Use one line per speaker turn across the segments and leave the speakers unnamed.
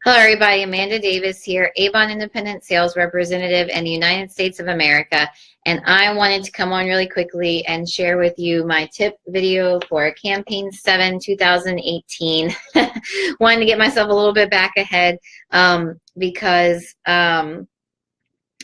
Hello, everybody. Amanda Davis here, Avon Independent Sales Representative in the United States of America. And I wanted to come on really quickly and share with you my tip video for Campaign 7 2018. Wanted to get myself a little bit back ahead because I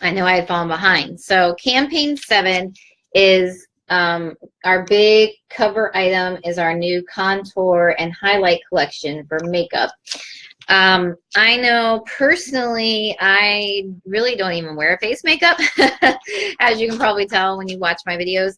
know I had fallen behind. So Campaign 7 is our big cover item is our new contour and highlight collection for makeup. I know personally, I really don't even wear face makeup, as you can probably tell when you watch my videos.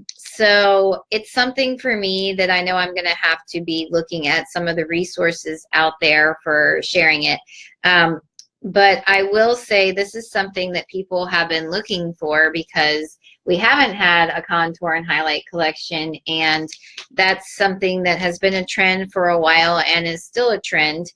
So it's something for me that I know I'm going to have to be looking at some of the resources out there for sharing it. But I will say this is something that people have been looking for because we haven't had a contour and highlight collection, and that's something that has been a trend for a while and is still a trend.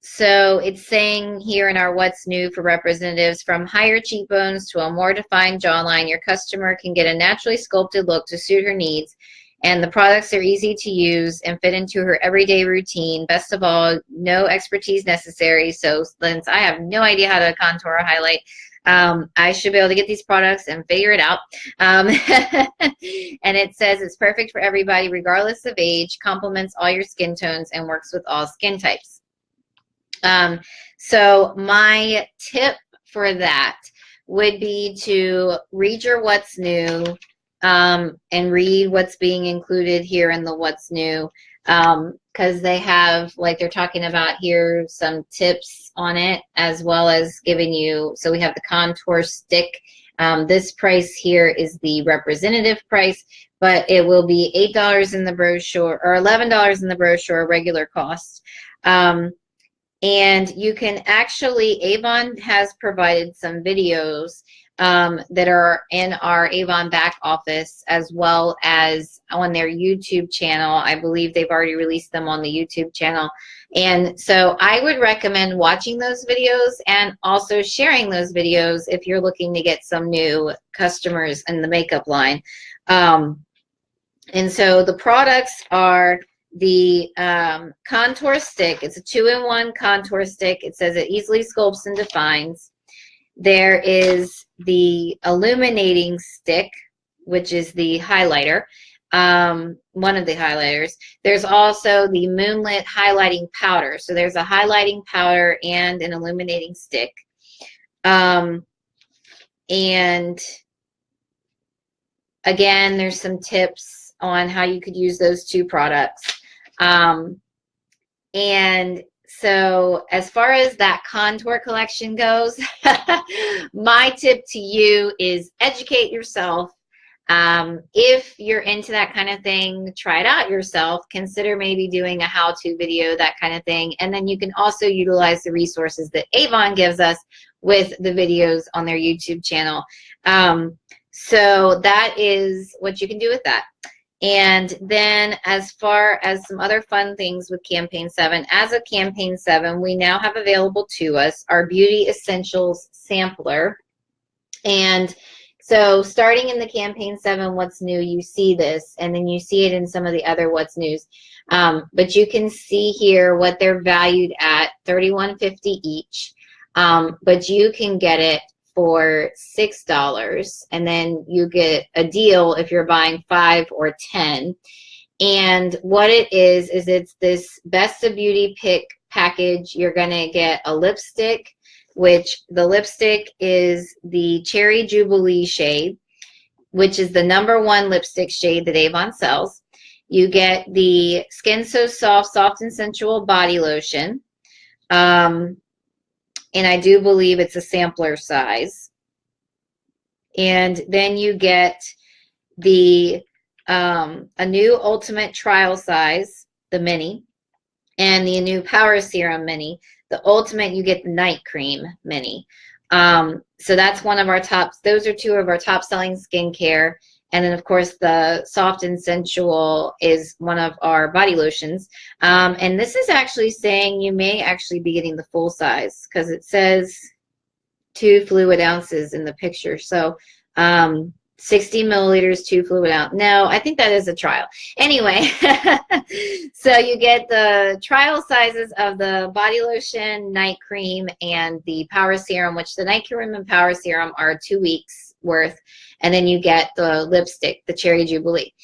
So it's saying here in our What's New for Representatives, from higher cheekbones to a more defined jawline, your customer can get a naturally sculpted look to suit her needs. And the products are easy to use and fit into her everyday routine. Best of all, no expertise necessary. So since I have no idea how to contour or highlight, I should be able to get these products and figure it out. And it says it's perfect for everybody, regardless of age, complements all your skin tones, and works with all skin types. So my tip for that would be to read your What's New, and read what's being included here in the What's New, because they have, like they're talking about here, some tips on it, as well as giving you, so we have the contour stick. This price here is the representative price, but it will be $8 in the brochure, or $11 in the brochure, regular cost. And you can actually, Avon has provided some videos that are in our Avon back office, as well as on their YouTube channel. I believe they've already released them on the YouTube channel. And so I would recommend watching those videos and also sharing those videos if you're looking to get some new customers in the makeup line. And so the products are the contour stick. It's a 2-in-1 contour stick. It says it easily sculpts and defines. There is the illuminating stick, which is the highlighter, one of the highlighters. There's also the moonlit highlighting powder. So there's a highlighting powder and an illuminating stick. And again, there's some tips on how you could use those two products. And so as far as that contour collection goes, my tip to you is educate yourself. If you're into that kind of thing, try it out yourself. Consider maybe doing a how-to video, that kind of thing. And then you can also utilize the resources that Avon gives us with the videos on their YouTube channel. So that is what you can do with that. And then as far as some other fun things with Campaign 7, as of Campaign 7, we now have available to us our Beauty Essentials Sampler. And so starting in the Campaign 7 What's New, you see this, and then you see it in some of the other What's News. But you can see here what they're valued at, $31.50 each. But you can get it for $6, and then you get a deal if you're buying 5 or 10. And what it is it's this Best of Beauty pick package. You're gonna get a lipstick, which the lipstick is the Cherry Jubilee shade, which is the #1 lipstick shade that Avon sells. You get the Skin So Soft, Soft and Sensual body lotion. And I do believe it's a sampler size. And then you get the a new Ultimate Trial size, the mini, and the new Power Serum mini. The Ultimate, you get the Night Cream mini. So that's one of our tops. Those are two of our top selling skincare. And then, of course, the Soft and Sensual is one of our body lotions. And this is actually saying you may actually be getting the full size, because it says 2 fluid ounces in the picture. So 60 milliliters, 2 fluid out. No, I think that is a trial. Anyway, so you get the trial sizes of the body lotion, night cream, and the power serum, which the night cream and power serum are 2 weeks worth. And then you get the lipstick, the Cherry Jubilee.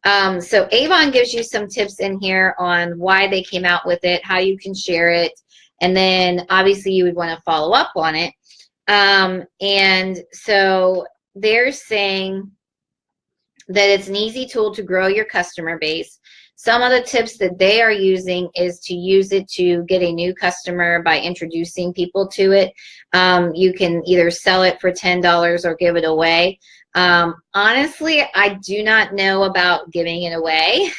So Avon gives you some tips in here on why they came out with it, how you can share it, and then obviously you would want to follow up on it. And so they're saying that it's an easy tool to grow your customer base. Some of the tips that they are using is to use it to get a new customer by introducing people to it. You can either sell it for $10 or give it away. Honestly, I do not know about giving it away,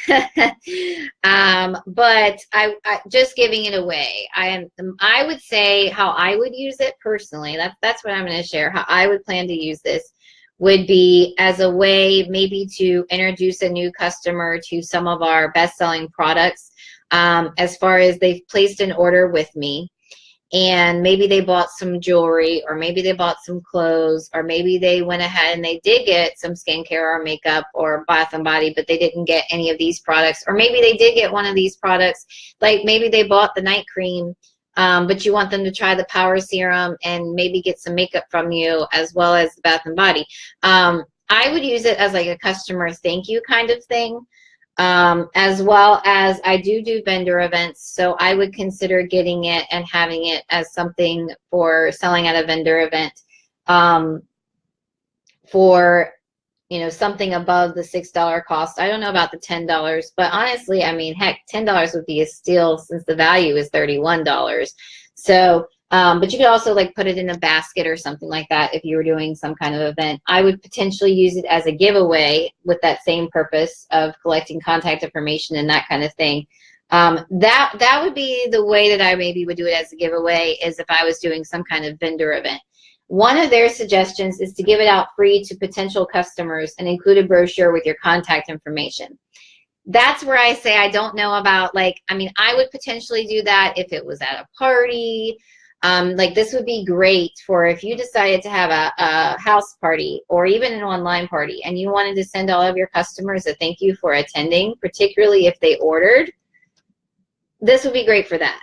but I just giving it away. I would say how I would use it personally. That's what I'm going to share. How I would plan to use this would be as a way maybe to introduce a new customer to some of our best-selling products. As far as they've placed an order with me, and maybe they bought some jewelry, or maybe they bought some clothes, or maybe they went ahead and they did get some skincare or makeup or bath and body, but they didn't get any of these products. Or maybe they did get one of these products, like maybe they bought the night cream, but you want them to try the power serum and maybe get some makeup from you as well as the bath and body. I would use it as like a customer thank you kind of thing. As well as I do vendor events, so I would consider getting it and having it as something for selling at a vendor event, for, you know, something above the $6 cost. I don't know about the $10, but honestly, I mean, heck, $10 would be a steal since the value is $31. So, but you could also like put it in a basket or something like that if you were doing some kind of event. I would potentially use it as a giveaway with that same purpose of collecting contact information and that kind of thing. That would be the way that I maybe would do it as a giveaway, is if I was doing some kind of vendor event. One of their suggestions is to give it out free to potential customers and include a brochure with your contact information. That's where I say I don't know about, like, I mean, I would potentially do that if it was at a party. Like this would be great for if you decided to have a house party or even an online party and you wanted to send all of your customers a thank you for attending, particularly if they ordered. This would be great for that.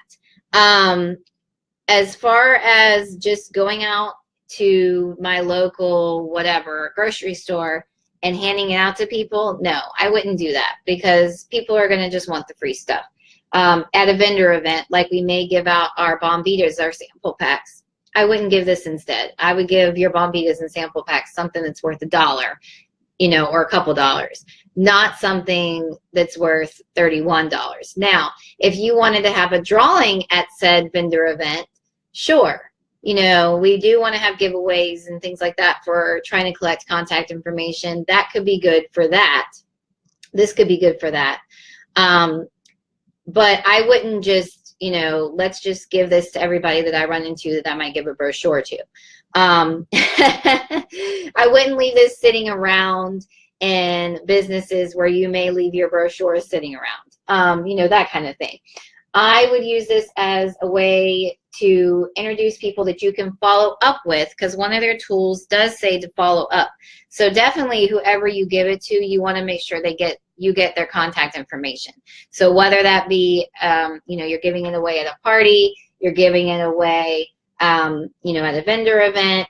As far as just going out to my local whatever grocery store and handing it out to people, no, I wouldn't do that, because people are going to just want the free stuff. At a vendor event, like we may give out our Bombitas, our sample packs, I wouldn't give this instead. I would give your Bombitas and sample packs something that's worth $1, you know, or a couple dollars, not something that's worth $31. Now, if you wanted to have a drawing at said vendor event, sure. You know, we do want to have giveaways and things like that for trying to collect contact information. That could be good for that. This could be good for that. But I wouldn't just, you know, let's just give this to everybody that I run into that I might give a brochure to. I wouldn't leave this sitting around in businesses where you may leave your brochure sitting around, you know, that kind of thing. I would use this as a way to introduce people that you can follow up with, because one of their tools does say to follow up. So definitely whoever you give it to, you want to make sure you get their contact information. So whether that be, you know, you're giving it away at a party, you're giving it away, you know, at a vendor event,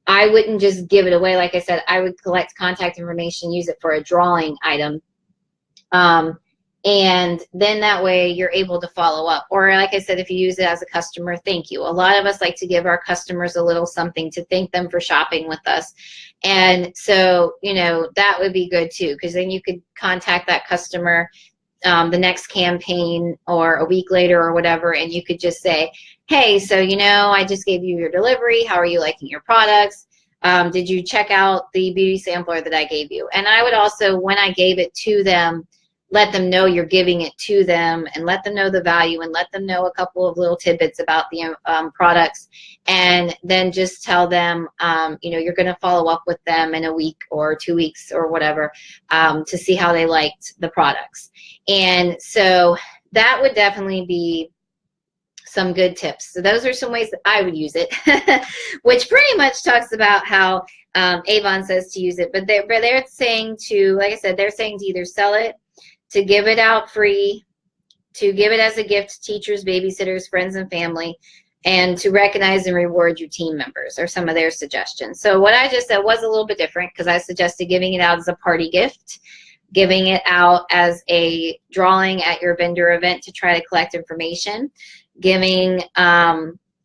I wouldn't just give it away. Like I said, I would collect contact information, use it for a drawing item. And then that way you're able to follow up. Or like I said, if you use it as a customer thank you. A lot of us like to give our customers a little something to thank them for shopping with us. And so, you know, that would be good too, because then you could contact that customer the next campaign or a week later or whatever, and you could just say, hey, so, you know, I just gave you your delivery. How are you liking your products? Did you check out the beauty sampler that I gave you? And I would also, when I gave it to them, let them know you're giving it to them, and let them know the value, and let them know a couple of little tidbits about the products, and then just tell them, you know, you're going to follow up with them in a week or 2 weeks or whatever, to see how they liked the products. And so that would definitely be some good tips. So those are some ways that I would use it, which pretty much talks about how Avon says to use it. But they're saying to, like I said, they're saying to either sell it, to give it out free, to give it as a gift to teachers, babysitters, friends, and family, and to recognize and reward your team members are some of their suggestions. So what I just said was a little bit different because I suggested giving it out as a party gift, giving it out as a drawing at your vendor event to try to collect information, giving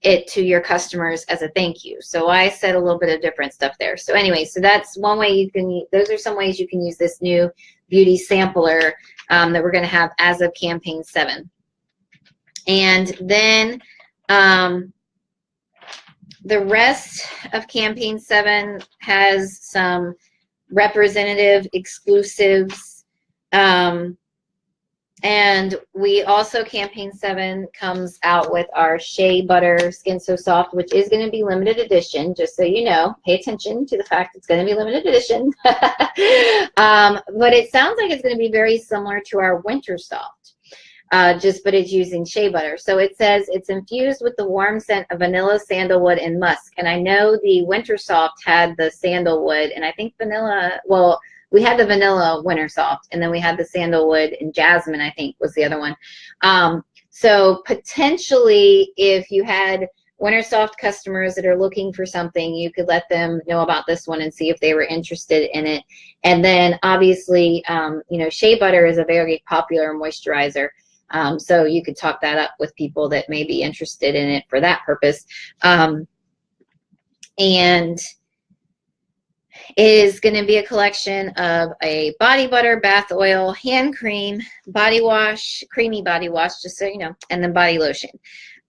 it to your customers as a thank you. So I said a little bit of different stuff there. So anyway, so that's one way you can, those are some ways you can use this new beauty sampler that we're going to have as of campaign 7. And then the rest of campaign 7 has some representative exclusives. And we also, campaign 7 comes out with our Shea Butter Skin So Soft, which is going to be limited edition, just so you know. Pay attention to the fact it's going to be limited edition. But it sounds like it's going to be very similar to our Winter Soft, but it's using shea butter. So it says it's infused with the warm scent of vanilla, sandalwood, and musk. And I know the Winter Soft had the sandalwood, and I think vanilla, well, we had the vanilla Winter Soft, and then we had the sandalwood and jasmine, I think, was the other one. So potentially, if you had Winter Soft customers that are looking for something, you could let them know about this one and see if they were interested in it. And then, obviously, you know, shea butter is a very popular moisturizer. So you could talk that up with people that may be interested in it for that purpose. And it is going to be a collection of a body butter, bath oil, hand cream, body wash, creamy body wash, just so you know, and then body lotion.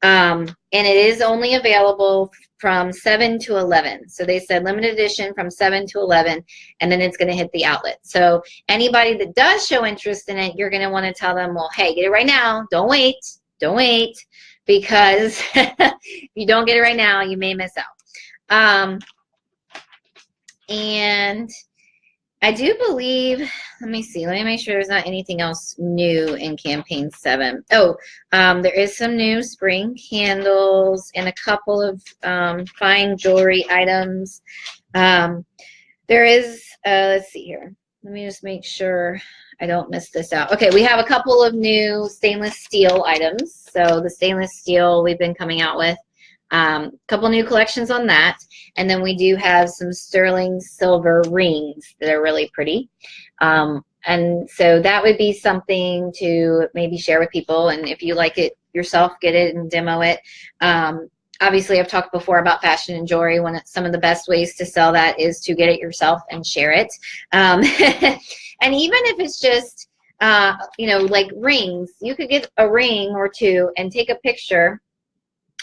And it is only available from 7 to 11. So they said limited edition from 7 to 11, and then it's going to hit the outlet. So anybody that does show interest in it, you're going to want to tell them, well, hey, get it right now. Don't wait. Don't wait, because if you don't get it right now, you may miss out. And I do believe, let me see, let me make sure there's not anything else new in campaign 7. Oh, there is some new spring candles and a couple of fine jewelry items. There is, let's see here. Let me just make sure I don't miss this out. Okay, we have a couple of new stainless steel items. So the stainless steel we've been coming out with. Couple new collections on that, and then we do have some sterling silver rings that are really pretty, and so that would be something to maybe share with people, and if you like it yourself, get it and demo it. Obviously, I've talked before about fashion and jewelry. Some of the best ways to sell that is to get it yourself and share it. And even if it's just you know, like rings, you could get a ring or two and take a picture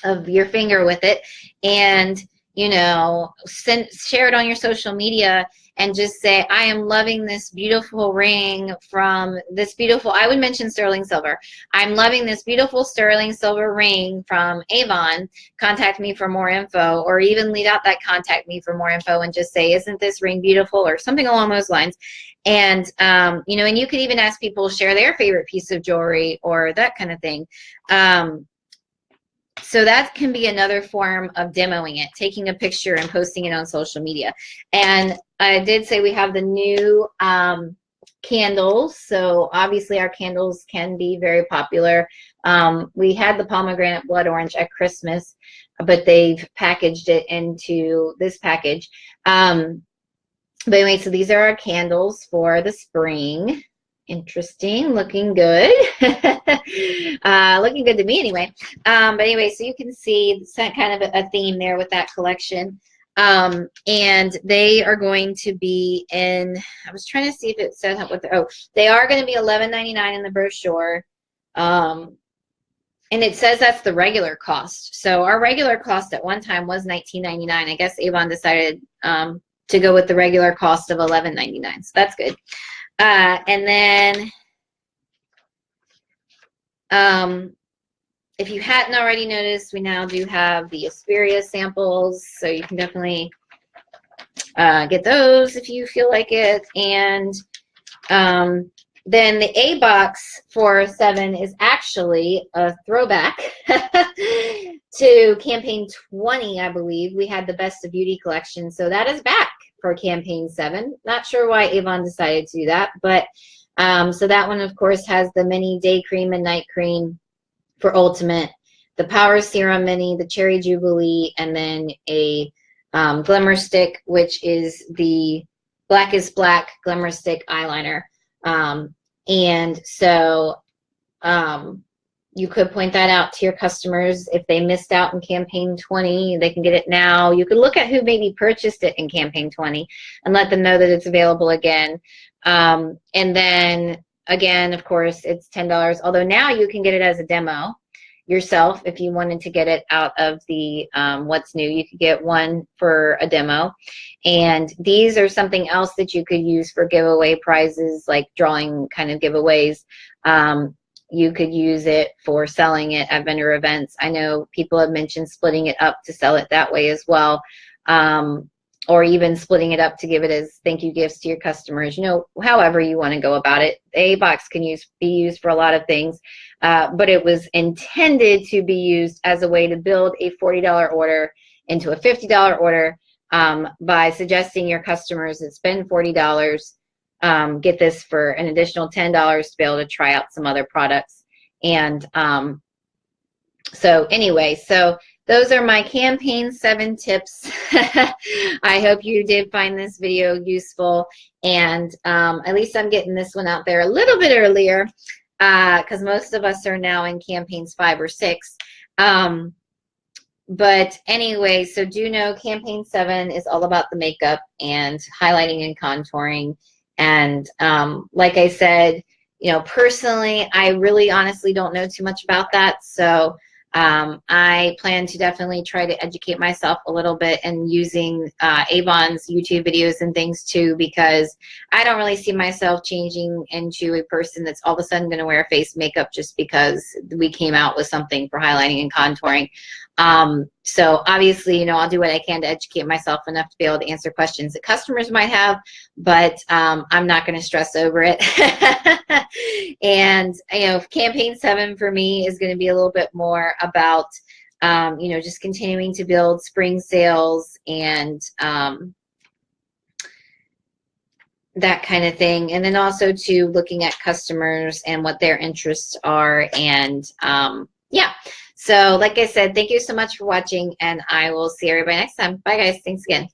of your finger with it, and you know, share it on your social media and just say, I am loving this beautiful ring from this beautiful, I would mention sterling silver. I'm loving this beautiful sterling silver ring from Avon. Contact me for more info, or even lead out that contact me for more info and just say, isn't this ring beautiful, or something along those lines. And you know, and you could even ask people to share their favorite piece of jewelry or that kind of thing. So that can be another form of demoing it, taking a picture and posting it on social media. And I did say we have the new candles. So obviously our candles can be very popular. We had the pomegranate blood orange at Christmas, but they've packaged it into this package. But anyway, so these are our candles for the spring. Interesting, looking good. Looking good to me anyway. But anyway, so you can see it's kind of a theme there with that collection. And they are going to be in, I was trying to see if it said what the, oh, they are going to be $11.99 in the brochure. And it says that's the regular cost. So our regular cost at one time was $19.99. I guess Avon decided to go with the regular cost of $11.99. So that's good. And then if you hadn't already noticed, we now do have the Asperia samples, so you can definitely get those if you feel like it. And Then the A box for 7 is actually a throwback to campaign 20, I believe. We had the Best of Beauty collection, so that is back for campaign 7. Not sure why Avon decided to do that, but so that one, of course, has the mini day cream and night cream for Ultimate, the Power Serum Mini, the Cherry Jubilee, and then a Glimmer Stick, which is the Black is Black Glimmer Stick eyeliner. And so you could point that out to your customers. If they missed out in campaign 20, they can get it now. You could look at who maybe purchased it in campaign 20 and let them know that it's available again. And then again, of course, it's $10, although now you can get it as a demo yourself. If you wanted to get it out of the what's new, you could get one for a demo. And these are something else that you could use for giveaway prizes, like drawing kind of giveaways. You could use it for selling it at vendor events. I know people have mentioned splitting it up to sell it that way as well, or even splitting it up to give it as thank you gifts to your customers. You know, however you want to go about it. The A box can be used for a lot of things, but it was intended to be used as a way to build a $40 order into a $50 order by suggesting your customers that spend $40, get this for an additional $10 to be able to try out some other products. And so anyway, so those are my campaign 7 tips. I hope you did find this video useful, and at least I'm getting this one out there a little bit earlier because most of us are now in campaigns 5 or 6. But anyway, so do know campaign 7 is all about the makeup and highlighting and contouring. And like I said, you know, personally, I really honestly don't know too much about that. So I plan to definitely try to educate myself a little bit and using Avon's YouTube videos and things too, because I don't really see myself changing into a person that's all of a sudden going to wear face makeup just because we came out with something for highlighting and contouring. So obviously, you know, I'll do what I can to educate myself enough to be able to answer questions that customers might have, but I'm not going to stress over it. And, you know, campaign 7 for me is going to be a little bit more about, you know, just continuing to build spring sales and that kind of thing. And then also to looking at customers and what their interests are. And yeah. So like I said, thank you so much for watching, and I will see everybody next time. Bye, guys. Thanks again.